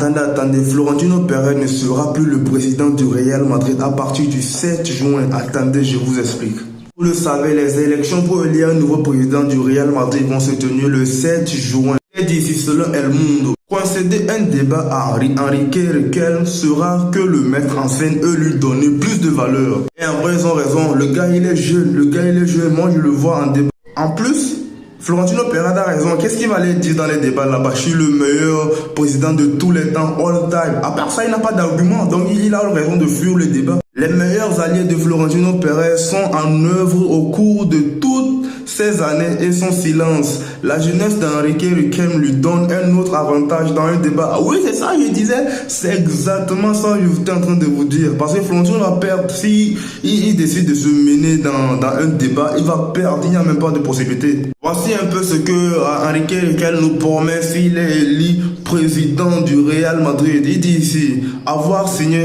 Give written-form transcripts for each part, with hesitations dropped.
Attendez, Florentino Pérez ne sera plus le président du Real Madrid à partir du 7 juin. Attendez, je vous explique. Vous le savez, les élections pour élire un nouveau président du Real Madrid vont se tenir le 7 juin. Et d'ici selon El Mundo, concéder un débat à Enrique Riquelme sera que le mettre en scène et lui donner plus de valeur. Et en vrai, ils ont raison, le gars il est jeune, moi je le vois en débat. En plus, Florentino Pérez a raison. Qu'est-ce qu'il va aller dire dans les débats là-bas? Je suis le meilleur président de tous les temps, all time. À part ça, il n'a pas d'argument. Donc, il a raison de fuir le débat. Les meilleurs alliés de Florentino Pérez sont en œuvre au cours de toutes ces années et son silence. La jeunesse d'Enrique Riquelme lui donne un autre avantage dans un débat. Ah oui, c'est ça, je disais. C'est exactement ça que j'étais en train de vous dire. Parce que Florentino va perdre. Si il décide de se mener dans un débat, il va perdre. Il n'y a même pas de possibilité. Voici un peu ce que Enrique Riquelme nous promet s'il est élu président du Real Madrid. Il dit ici avoir signé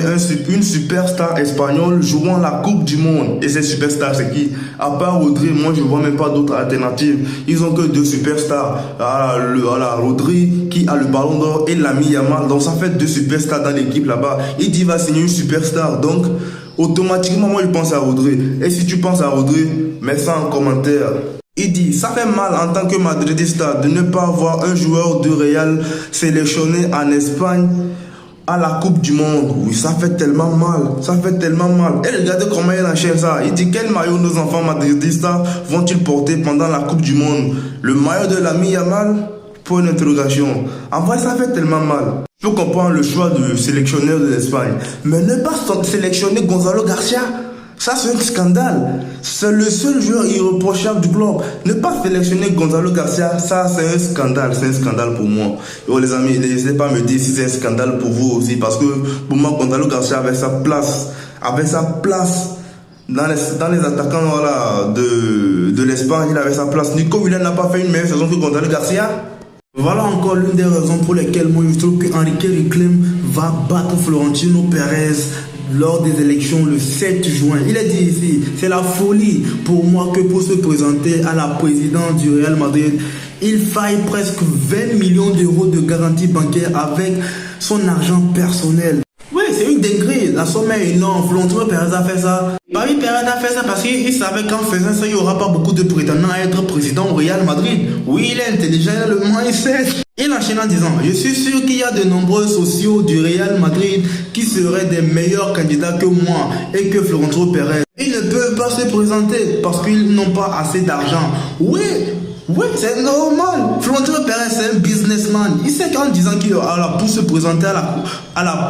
une superstar espagnole jouant la Coupe du Monde. Et ces superstars, c'est qui? À part Rodri, moi je vois même pas d'autres alternatives. Ils ont que deux superstars. Rodri qui a le ballon d'or et Lamine Yamal. Donc ça fait deux superstars dans l'équipe là-bas. Il dit va signer une superstar. Donc automatiquement moi je pense à Rodri. Et si tu penses à Rodri, mets ça en commentaire. Il dit, ça fait mal en tant que madridista de ne pas avoir un joueur du Real sélectionné en Espagne à la Coupe du Monde. Oui, ça fait tellement mal. Et regardez comment il enchaîne ça. Il dit, quel maillot nos enfants madridistas vont-ils porter pendant la Coupe du Monde? Le maillot de Lamine Yamal? Point d'interrogation. En vrai, ça fait tellement mal. Je comprends le choix du sélectionneur de l'Espagne. Mais ne pas sélectionner Gonzalo Garcia, ça c'est un scandale. C'est le seul joueur irréprochable du club. Ne pas sélectionner Gonzalo Garcia, ça c'est un scandale. C'est un scandale pour moi. Et les amis, n'hésitez pas à me dire si c'est un scandale pour vous aussi. Parce que pour moi, Gonzalo Garcia avait sa place. Dans les attaquants de l'Espagne, il avait sa place. Nico Williams n'a pas fait une meilleure saison que Gonzalo Garcia. Voilà encore l'une des raisons pour lesquelles moi je trouve que Enrique Riquelme va battre Florentino Pérez lors des élections le 7 juin. Il a dit ici, c'est la folie pour moi que pour se présenter à la présidence du Real Madrid, il faille presque 20 millions d'euros de garantie bancaire avec son argent personnel. Oui, c'est une dinguerie. La somme est énorme. Florentino Pérez a fait ça. Paris Pérez a fait ça parce qu'il savait qu'en faisant ça, il n'y aura pas beaucoup de prétendants à être président au Real Madrid. Oui, il est intelligent, il a le mindset. Il enchaîne en disant, je suis sûr qu'il y a de nombreux sociaux du Real Madrid qui seraient des meilleurs candidats que moi et que Florentino Pérez. Ils ne peuvent pas se présenter parce qu'ils n'ont pas assez d'argent. Oui, c'est normal. Florentino Pérez, c'est un businessman. Il sait qu'en disant qu'il pour se présenter à la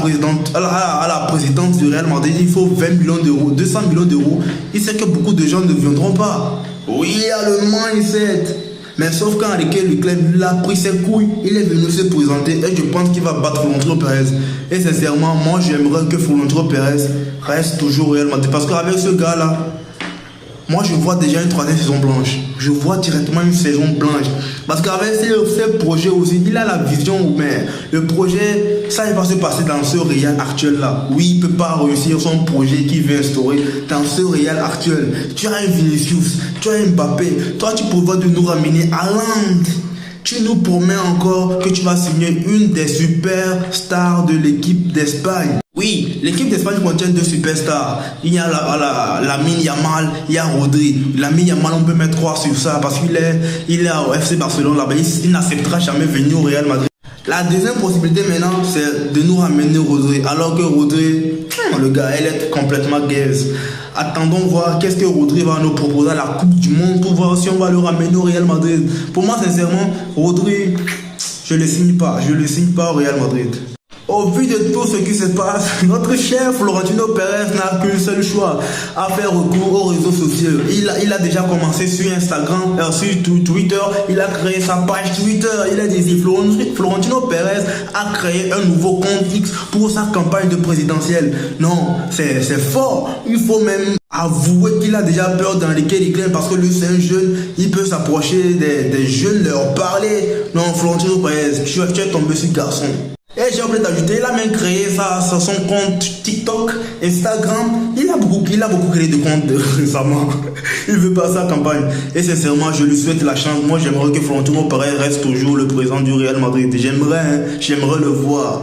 présidence du Real Madrid, il faut 20 millions d'euros, 200 millions d'euros. Il sait que beaucoup de gens ne viendront pas. Oui, il a le mindset. Mais sauf qu'Enrique Riquelme, il a pris ses couilles, il est venu se présenter et je pense qu'il va battre Florentino Pérez. Et sincèrement, moi j'aimerais que Florentino Pérez reste toujours au Real Madrid. Parce qu'avec ce gars-là, moi je vois déjà une troisième saison blanche. Je vois directement une saison blanche. Parce qu'avec ses projets aussi, il a la vision, mais le projet, ça il va se passer dans ce Real actuel là. Oui, il ne peut pas réussir son projet qu'il veut instaurer dans ce Real actuel. Tu as un Vinicius, tu as un Mbappé, toi tu pourras de nous ramener Haaland. Tu nous promets encore que tu vas signer une des superstars de l'équipe d'Espagne. Oui, l'équipe d'Espagne contient deux superstars. Il y a Lamine Yamal, il y a Rodri. Lamine Yamal, on peut mettre 3 sur ça parce qu'il est au FC Barcelone là-bas. Il n'acceptera jamais venir au Real Madrid. La deuxième possibilité maintenant, c'est de nous ramener Rodri. Alors que Rodri, le gars, elle est complètement gaze. Attendons voir qu'est-ce que Rodri va nous proposer à la Coupe du Monde pour voir si on va le ramener au Real Madrid. Pour moi, sincèrement, Rodri, je ne le signe pas. Je ne le signe pas au Real Madrid. Au vu de tout ce qui se passe, notre cher Florentino Pérez n'a qu'un seul choix, à faire recours aux réseaux sociaux. Il a déjà commencé sur Instagram, sur Twitter, il a créé sa page Twitter. Il a dit Florentino Pérez a créé un nouveau compte X pour sa campagne de présidentielle. Non, c'est fort. Il faut même avouer qu'il a déjà peur d'Enrique Riquelme parce que lui c'est un jeune, il peut s'approcher des jeunes, leur parler. Non, Florentino Pérez, tu es tombé sur garçon. Et j'ai oublié d'ajouter, il a même créé son compte TikTok, Instagram. Il a beaucoup créé de comptes récemment. Il veut pas sa campagne. Et sincèrement, je lui souhaite la chance. Moi, j'aimerais que Florentino Pérez reste toujours le président du Real Madrid. J'aimerais le voir.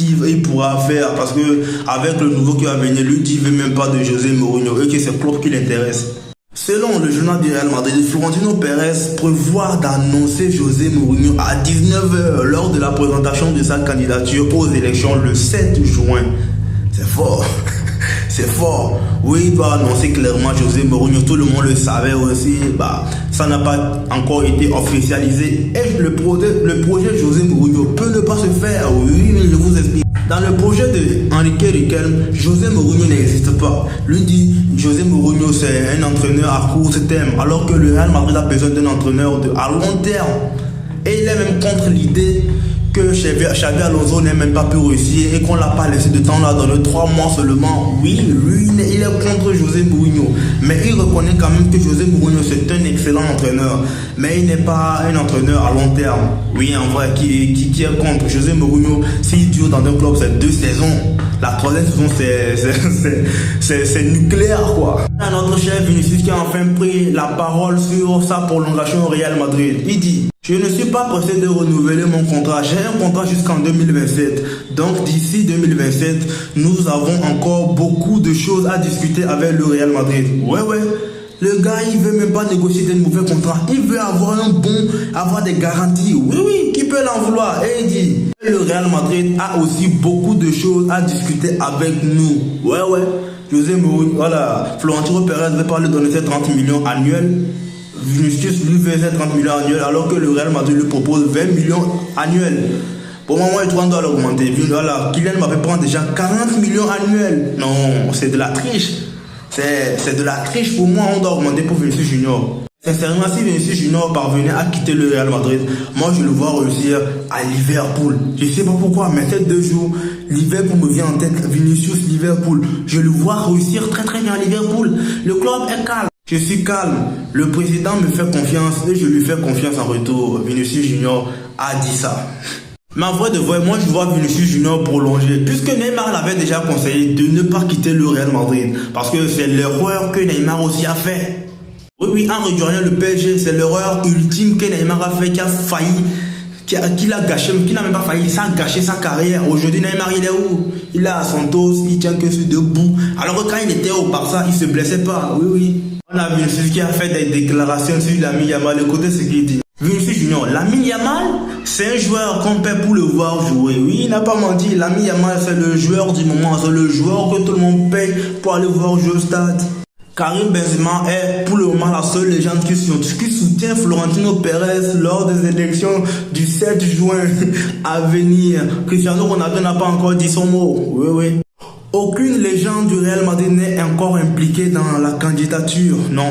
qu'il pourra faire, parce que avec le nouveau qui va venir, lui dit veut même pas de José Mourinho et que c'est le club qui l'intéresse. Selon le journal du Real Madrid, Florentino Pérez prévoit d'annoncer José Mourinho à 19h lors de la présentation de sa candidature aux élections le 7 juin. C'est fort. C'est fort. Oui, il doit annoncer clairement José Mourinho. Tout le monde le savait aussi. Ça n'a pas encore été officialisé. Et le projet José Mourinho peut ne pas se faire. Oui, mais je vous explique. Dans le projet de Enrique Riquelme, José Mourinho n'existe pas. Lui dit José Mourinho c'est un entraîneur à court terme, alors que le Real Madrid a besoin d'un entraîneur à long terme. Et il est même contre l'idée que Xabi Alonso n'ait même pas pu réussir et qu'on l'a pas laissé de temps là dans les 3 mois seulement. Oui, lui, il est contre José Mourinho. Mais il reconnaît quand même que José Mourinho c'est un excellent entraîneur. Mais il n'est pas un entraîneur à long terme. Oui, en vrai, qui est contre José Mourinho, s'il dure dans un club, c'est 2 saisons. La 3e saison, c'est nucléaire, quoi. Notre chef Vinicius qui a enfin pris la parole sur sa prolongation au Real Madrid. Il dit: je ne suis pas pressé de renouveler mon contrat. J'ai un contrat jusqu'en 2027. Donc d'ici 2027, nous avons encore beaucoup de choses à discuter avec le Real Madrid. Ouais. Le gars, il veut même pas négocier des mauvais contrats. Il veut avoir avoir des garanties. Oui, qui peut l'en vouloir. Et il dit: le Real Madrid a aussi beaucoup de choses à discuter avec nous. Ouais. José Mourinho, voilà. Florentino Pérez veut pas lui donner ses 30 millions annuels. Vinicius lui fait 30 millions annuels alors que le Real Madrid lui propose 20 millions annuels. Pour le moment, il doit l'augmenter. Voilà, Kylian Mbappé prend déjà 40 millions annuels. Non, c'est de la triche. C'est de la triche pour moi, on doit augmenter pour Vinicius Junior. Sincèrement, si Vinicius Junior parvenait à quitter le Real Madrid, moi je le vois réussir à Liverpool. Je sais pas pourquoi, mais ces 2 jours, Liverpool me vient en tête. Vinicius, Liverpool. Je le vois réussir très bien à Liverpool. Le club est calme. Je suis calme. Le président me fait confiance et je lui fais confiance en retour. Vinicius Junior a dit ça. Mais en vrai de vrai, moi je vois Vinicius Junior prolonger, puisque Neymar l'avait déjà conseillé de ne pas quitter le Real Madrid, parce que c'est l'erreur que Neymar aussi a fait. Oui, en rejoignant le PSG, c'est l'erreur ultime que Neymar a fait, qui a failli, qui l'a gâché, qui n'a même pas failli, ça a gâché sa carrière. Aujourd'hui, Neymar, il est où? Il est à Santos, il tient que sur 2 bouts. Alors que quand il était au Barça, il se blessait pas. Oui. On a Vinicius qui a fait des déclarations sur Lamine Yamal. Écoutez ce qu'il dit. Vinicius Junior, Lamine Yamal, c'est un joueur qu'on paie pour le voir jouer. Oui, il n'a pas menti. Lamine Yamal, c'est le joueur du moment. C'est le joueur que tout le monde paye pour aller voir jouer au stade. Karim Benzema est pour le moment la seule légende qui soutient Florentino Pérez lors des élections du 7 juin à venir. Cristiano Ronaldo n'a pas encore dit son mot. Oui. Aucune légende du Real Madrid n'est encore impliquée dans la candidature. Non.